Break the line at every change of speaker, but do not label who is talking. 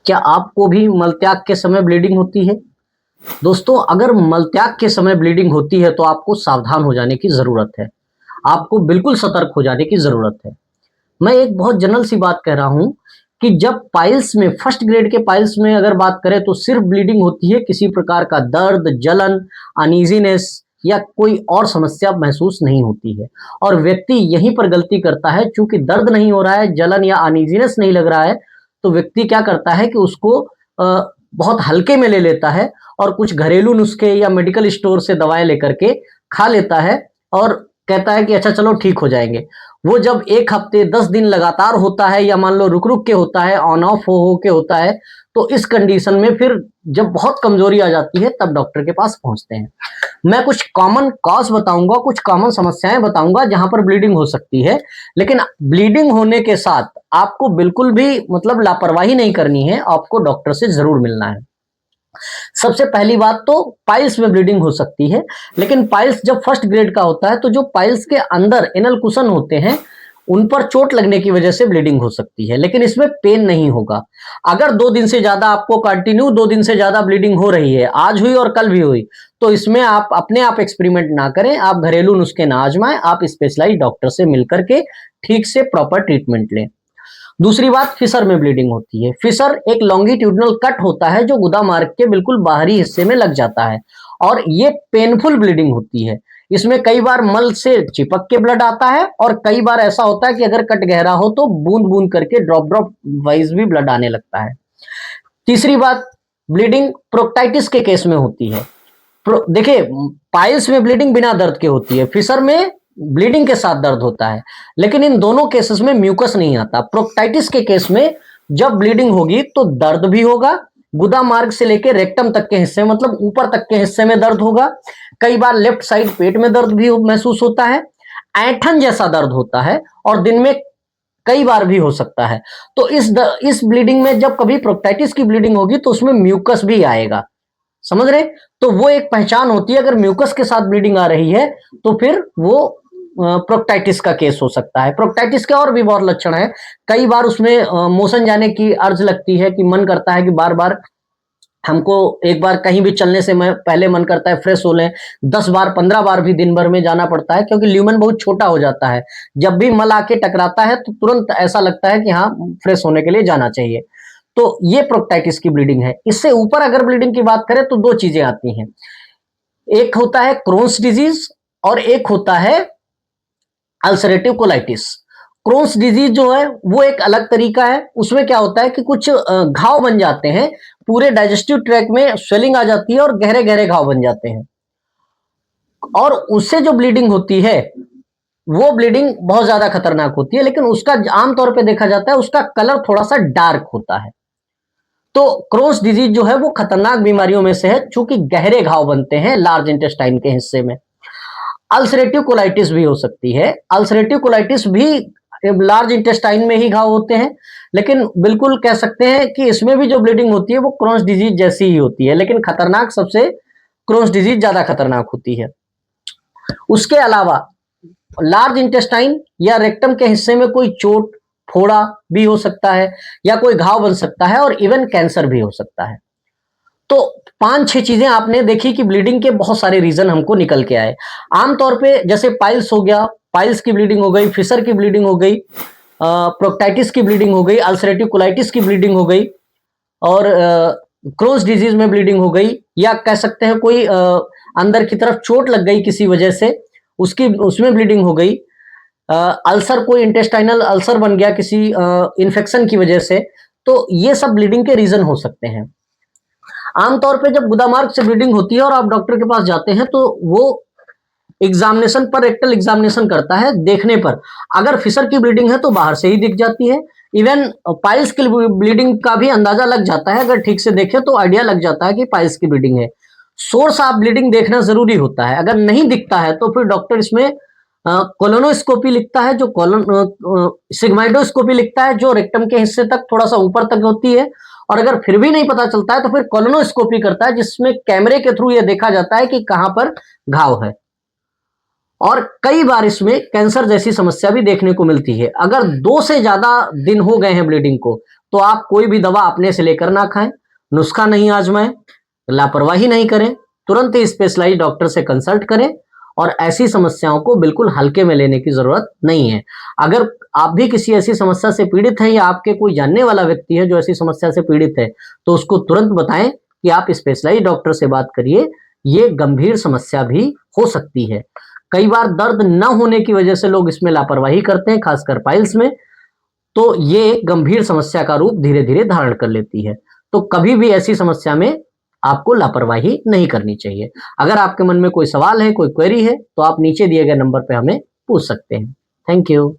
क्या आपको भी मलत्याग के समय ब्लीडिंग होती है? दोस्तों, अगर मलत्याग के समय ब्लीडिंग होती है तो आपको सावधान हो जाने की ज़रूरत है। आपको बिल्कुल सतर्क हो जाने की ज़रूरत है। मैं एक बहुत जनरल सी बात कह रहा हूँ कि जब पाइल्स में फर्स्ट ग्रेड के पाइल्स में अगर बात करें तो सिर्फ़ ब्लीडिंग होती है, किसी प्रकार का दर्द, जलन, अनईज़ीनेस या कोई और समस्या महसूस नहीं होती है। और व्यक्ति यहीं पर गलती करता है, चूँकि दर्द नहीं हो रहा है, जलन या अनईज़ीनेस नहीं लग रहा है, तो व्यक्ति क्या करता है कि उसको बहुत हल्के में ले लेता है और कुछ घरेलू नुस्खे या मेडिकल स्टोर से दवाएँ लेकर के खा लेता है और कहता है कि अच्छा चलो ठीक हो जाएँगे। वो जब 1 हफ्ते 10 दिन लगातार होता है या मान लो रुक-रुक के होता है, ऑन ऑफ हो के होता है, तो इस कंडीशन में फिर जब बहुत कमज़ोरी आ जाती है तब डॉक्टर के पास पहुँचते हैं। मैं कुछ कॉमन कॉज़ बताऊँगा, कुछ कॉमन समस्याएँ बताऊँगा जहाँ पर ब्लीडिंग हो सकती है, लेकिन ब्लीडिंग होने के साथ आपको बिल्कुल भी मतलब लापरवाही नहीं करनी है, आपको डॉक्टर से ज़रूर मिलना है। सबसे पहली बात तो पाइल्स में ब्लीडिंग हो सकती है, लेकिन पाइल्स जब फर्स्ट ग्रेड का होता है तो जो पाइल्स के अंदर एनल कुशन होते हैं, उन पर चोट लगने की वजह से ब्लीडिंग हो सकती है, लेकिन इसमें पेन नहीं होगा। अगर 2 दिन से ज़्यादा आपको कंटिन्यू 2 दिन से ज़्यादा ब्लीडिंग हो रही है, आज हुई और कल भी हुई, तो इसमें आप अपने आप एक्सपेरिमेंट ना करें, आप घरेलू नुस्खे ना आज़माएँ, आप स्पेशलाइज़्ड डॉक्टर से मिल कर के ठीक से प्रॉपर ट्रीटमेंट लें। दूसरी बात फिशर में ब्लीडिंग होती है। फिशर एक लॉन्गिट्यूडिनल कट होता है जो गुदा मार्ग के बिल्कुल बाहरी हिस्से में लग जाता है और ये पेनफुल ब्लीडिंग होती है। इसमें कई बार मल से चिपक के ब्लड आता है और कई बार ऐसा होता है कि अगर कट गहरा हो तो बूंद-बूंद करके ड्रॉप-ड्रॉप वाइज़ भी ब्लड आने लगता है। तीसरी बात ब्लीडिंग प्रोक्टाइटिस के केस में होती है। देखिए पाइल्स में ब्लीडिंग बिना दर्द के होती है, फिशर में ब्लीडिंग के साथ दर्द होता है, लेकिन इन दोनों केसेस में म्यूकस नहीं आता। प्रोक्टाइटिस के केस में जब ब्लीडिंग होगी तो दर्द भी होगा, गुदा मार्ग से लेकर रेक्टम तक के हिस्से मतलब ऊपर तक के हिस्से में दर्द होगा। कई बार लेफ्ट साइड पेट में दर्द भी महसूस होता है, ऐंठन जैसा दर्द होता है और दिन में कई बार भी हो सकता है। तो इस ब्लीडिंग में जब कभी प्रोक्टाइटिस की ब्लीडिंग होगी तो उसमें म्यूकस भी आएगा। समझ रहे? तो वो एक पहचान होती है, अगर म्यूकस के साथ ब्लीडिंग आ रही है तो फिर वो प्रोक्टाइटिस का केस हो सकता है। प्रोक्टाइटिस के और भी बहुत लक्षण हैं। कई बार उसमें मोशन जाने की अर्ज लगती है कि मन करता है कि बार-बार हमको एक बार कहीं भी चलने से मैं पहले मन करता है फ्रेश हो लें। 10 बार 15 बार भी दिन भर में जाना पड़ता है क्योंकि ल्यूमेन बहुत छोटा हो जाता है। जब भी मल आके टकराता है तो तुरंत ऐसा लगता है कि हाँ, फ्रेश होने के लिए जाना चाहिए। तो ये प्रोक्टाइटिस की ब्लीडिंग है। इससे ऊपर अगर ब्लीडिंग की बात करें तो 2 चीज़ें आती हैं। एक होता है क्रोन्स डिजीज़ और एक होता है अल्सरेटिव कोलाइटिस। क्रोन्स डिजीज़ जो है वो एक अलग तरीका है। उसमें क्या होता है कि कुछ घाव बन जाते हैं, पूरे डाइजेस्टिव ट्रैक्ट में स्वेलिंग आ जाती है और गहरे-गहरे घाव बन जाते हैं। और उससे जो ब्लीडिंग होती है, वो ब्लीडिंग बहुत ज़्यादा खतरनाक होती है, लेकिन उसका आम तौर पे देखा जाता है उसका कलर थोड़ा-सा डार्क होता है। तो क्रोन्स डिजीज जो है वो खतरनाक बीमारियों में से है, चूंकि गहरे घाव बनते हैं लार्ज इंटेस्टाइन के हिस्से में। अल्सरेटिव कोलाइटिस भी हो सकती है। अल्सरेटिव कोलाइटिस भी लार्ज इंटेस्टाइन में ही घाव होते हैं, लेकिन बिल्कुल कह सकते हैं कि इसमें भी जो ब्लीडिंग होती है वो क्रोन्स डिजीज जैसी ही होती है, लेकिन खतरनाक सबसे क्रोन्स डिजीज ज्यादा खतरनाक होती है। उसके अलावा लार्ज इंटेस्टाइन या रेक्टम के हिस्से में कोई चोट, फोड़ा भी हो सकता है या कोई घाव बन सकता है और इवन कैंसर भी हो सकता है। तो 5-6 चीजें आपने देखी कि ब्लीडिंग के बहुत सारे रीजन हमको निकल के आए। आमतौर पे जैसे पाइल्स हो गया, पाइल्स की ब्लीडिंग हो गई, फिशर की ब्लीडिंग हो गई, प्रोक्टाइटिस की ब्लीडिंग हो गई, अल्सरेटिव कोलाइटिस की ब्लीडिंग हो गई और क्रोन्स डिजीज में ब्लीडिंग हो गई, या कह सकते हैं कोई अंदर की तरफ चोट लग गई किसी वजह से, उसकी उसमें ब्लीडिंग हो गई। अल्सर, कोई इंटेस्टाइनल अल्सर बन गया किसी इन्फेक्शन की वजह से, तो ये सब ब्लीडिंग के रीजन हो सकते हैं। आमतौर पे जब गुदामार्ग से ब्लीडिंग होती है और आप डॉक्टर के पास जाते हैं तो वो एग्जामिनेशन पर रेक्टल एग्जामिनेशन करता है। देखने पर अगर फिशर की ब्लीडिंग है तो बाहर से ही दिख जाती है। इवन पाइल्स की ब्लीडिंग का भी अंदाजा लग जाता है, अगर ठीक से देखें तो आइडिया लग जाता है कि पाइल्स की ब्लीडिंग है। सोर्स ऑफ ब्लीडिंग देखना जरूरी होता है। अगर नहीं दिखता है तो फिर डॉक्टर इसमें कोलोनोस्कोपी लिखता है, जो सिग्माइडोस्कोपी लिखता है, जो रेक्टम के हिस्से तक थोड़ा सा ऊपर तक होती है। और अगर फिर भी नहीं पता चलता है तो फिर कोलोनोस्कोपी करता है, जिसमें कैमरे के थ्रू यह देखा जाता है कि कहां पर घाव है। और कई बार इसमें कैंसर जैसी समस्या भी देखने को मिलती है। अगर 2 से ज्यादा दिन हो गए हैं ब्लीडिंग को, तो आप कोई भी दवा अपने से लेकर ना खाएं, नुस्खा नहीं आजमाएं, लापरवाही नहीं करें, तुरंत ही स्पेशलाइज्ड डॉक्टर से कंसल्ट करें और ऐसी समस्याओं को बिल्कुल हल्के में लेने की जरूरत नहीं है। अगर आप भी किसी ऐसी समस्या से पीड़ित हैं या आपके कोई जानने वाला व्यक्ति है जो ऐसी समस्या से पीड़ित है, तो उसको तुरंत बताएं कि आप स्पेशलाइज्ड डॉक्टर से बात करिए, ये गंभीर समस्या भी हो सकती है। कई बार दर्द न होने की वजह से लोग इसमें लापरवाही करते हैं, खासकर पाइल्स में, तो ये गंभीर समस्या का रूप धीरे धीरे धारण कर लेती है। तो कभी भी ऐसी समस्या में आपको लापरवाही नहीं करनी चाहिए। अगर आपके मन में कोई सवाल है, कोई क्वेरी है, तो आप नीचे दिए गए नंबर पे हमें पूछ सकते हैं। Thank you.